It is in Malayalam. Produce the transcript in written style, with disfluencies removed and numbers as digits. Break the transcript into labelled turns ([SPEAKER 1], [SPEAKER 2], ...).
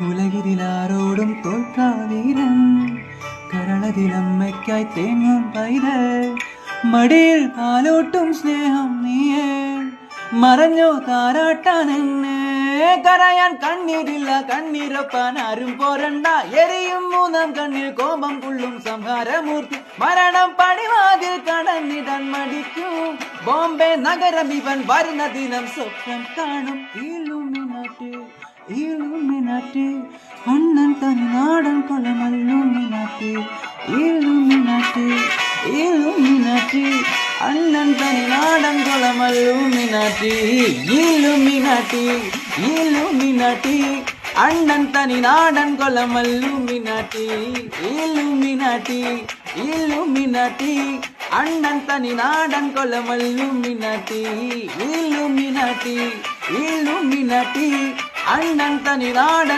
[SPEAKER 1] ഉലകിലാരോടും തോൽക്കാവീരൻ കരളതിലമ്മയ്ക്കായി തേങ്ങും പൈതൽ മടിയിൽ പാലോട്ടും സ്നേഹം നീയേ മറഞ്ഞോ താരാട്ടാൻ എന്നെ കരയാൻ കണ്ണീരില്ല കണ്ണീരൊപ്പാൻ ആരും പോരണ്ട എരിയും മൂന്നാം കണ്ണിൽ കോപം കൊള്ളും സംഹാരമൂർത്തി മരണം പടിവാതിൽ കടന്നിടാൻ മടിക്കും ബോംബെ നഗരം ഇവൻ വരുന്ന ദിനം സ്വപ്നം കാണും ഇലുമിനാറ്റി അണ്ണൻ തൻ നാടൻ കൊലമല്ലുമിനാറ്റി ഇലുമിനാറ്റി അണ്ണൻ തൻ നാടൻ കൊലമല്ലുമിനാറ്റി ഇലുമിനാറ്റി അണ്ണൻ തനി നാടൻ കൊലമല്ലുമിനാറ്റി ഇലുമിനാറ്റി അണ്ണൻ തനി നാടൻ കൊലമല്ലുമിനാറ്റി ഇലുമിനാറ്റി അണ്ണൻ തനി നാടൻ